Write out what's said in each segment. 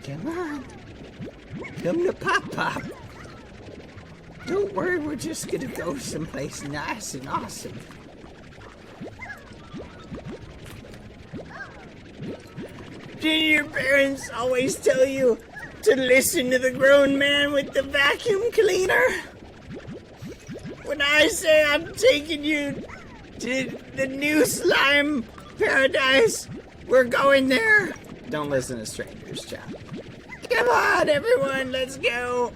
Come on. Come to Pop Pop. Don't worry, we're just gonna go someplace nice and awesome. Did your parents always tell you to listen to the grown man with the vacuum cleaner? When I say I'm taking you to the new slime paradise, we're going there. Don't listen to strangers, chat. Come on, everyone, let's go.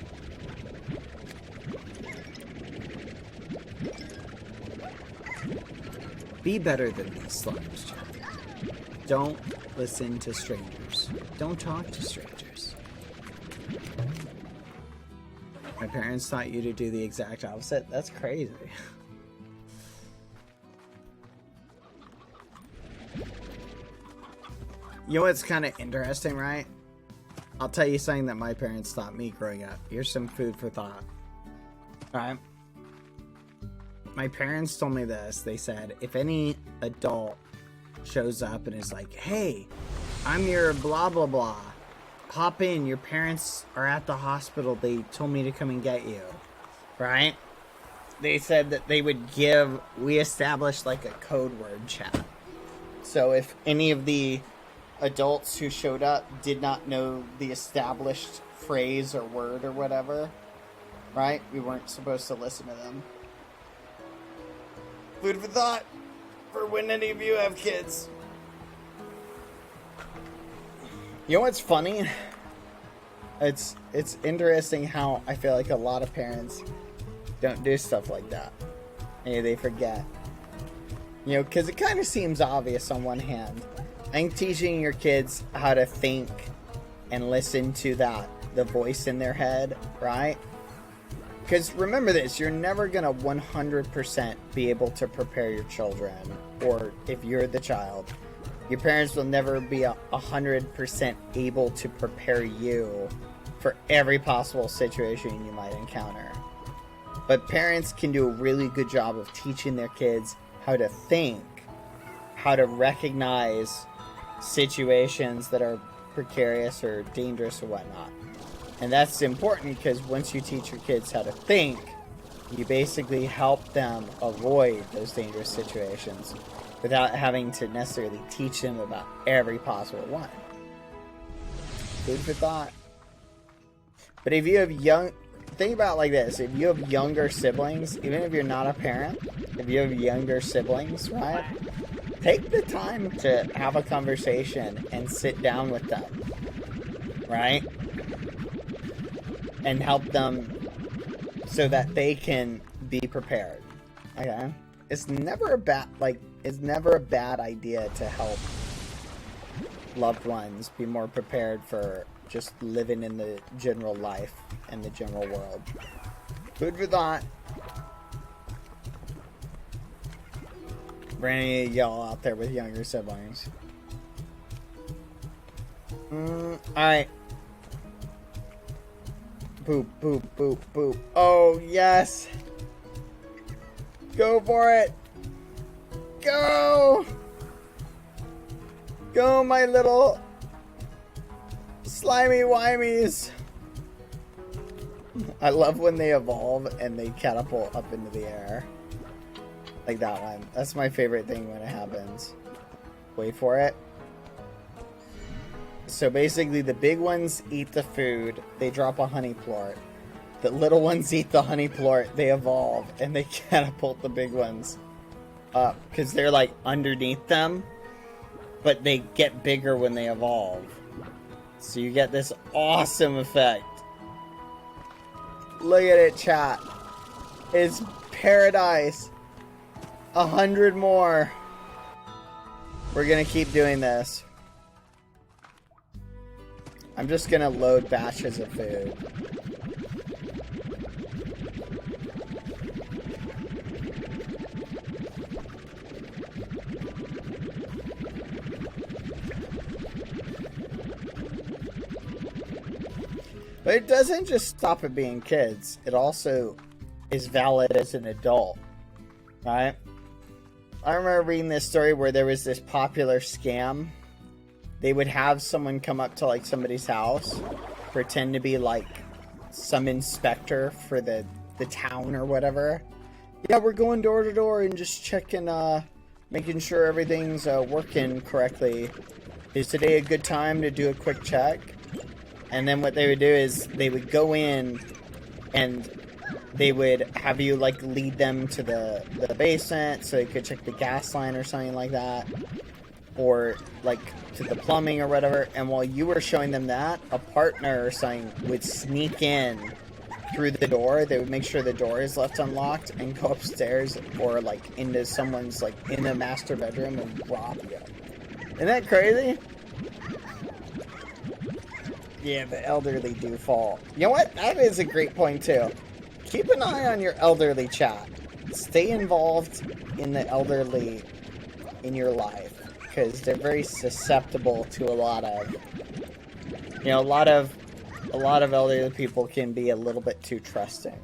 Be better than these slimes, chat. Don't listen to strangers. Don't talk to strangers. My parents taught you to do the exact opposite? That's crazy. You know what's kind of interesting, right? I'll tell you something that my parents taught me growing up. Here's some food for thought. Alright? My parents told me this. They said, if any adult shows up and is like, hey, I'm your blah blah blah, hop in, your parents are at the hospital, they told me to come and get you, right? They said that they would we established like a code word chat. So if any of the adults who showed up did not know the established phrase or word or whatever, right, we weren't supposed to listen to them. Food for thought for when any of you have kids. You know what's funny? It's interesting how I feel like a lot of parents don't do stuff like that. Maybe they forget. You know, because it kind of seems obvious on one hand. I think teaching your kids how to think and listen to the voice in their head, right? Because remember this, you're never going to 100% be able to prepare your children, or if you're the child, your parents will never be 100% able to prepare you for every possible situation you might encounter. But parents can do a really good job of teaching their kids how to think, how to recognize situations that are precarious or dangerous or whatnot. And that's important because once you teach your kids how to think, you basically help them avoid those dangerous situations without having to necessarily teach them about every possible one. Food for thought. But if you have think about it like this, if you have younger siblings, even if you're not a parent, if you have younger siblings, right? Take the time to have a conversation and sit down with them, right? And help them so that they can be prepared. Okay? It's never a bad idea to help loved ones be more prepared for just living in the general life and the general world. Food for thought. For any of y'all out there with younger siblings. Alright. Boop, boop, boop, boop. Oh, yes. Go for it. Go. Go, my little slimy wimies. I love when they evolve and they catapult up into the air. Like that one. That's my favorite thing when it happens. Wait for it. So basically the big ones eat the food, they drop a honey plort. The little ones eat the honey plort, they evolve, and they catapult the big ones up. Because they're like underneath them, but they get bigger when they evolve. So you get this awesome effect. Look at it, chat. It's paradise. 100 more. We're gonna keep doing this. I'm just gonna load batches of food. But it doesn't just stop at being kids. It also is valid as an adult, right? I remember reading this story where there was this popular scam they would have someone come up to like somebody's house, pretend to be like some inspector for the town or whatever. Yeah, we're going door to door and just checking, making sure everything's working correctly. Is today a good time to do a quick check? And then what they would do is they would go in and they would have you like lead them to the basement so they could check the gas line or something like that, or like to the plumbing or whatever. And while you were showing them that, a partner or something would sneak in through the door. They would make sure the door is left unlocked and go upstairs or like into someone's like in the master bedroom and rob you. Isn't that crazy? Yeah, the elderly do fall. You know what? That is a great point too. Keep an eye on your elderly chat. Stay involved in the elderly in your life, because they're very susceptible to a lot of, you know, a lot of elderly people can be a little bit too trusting.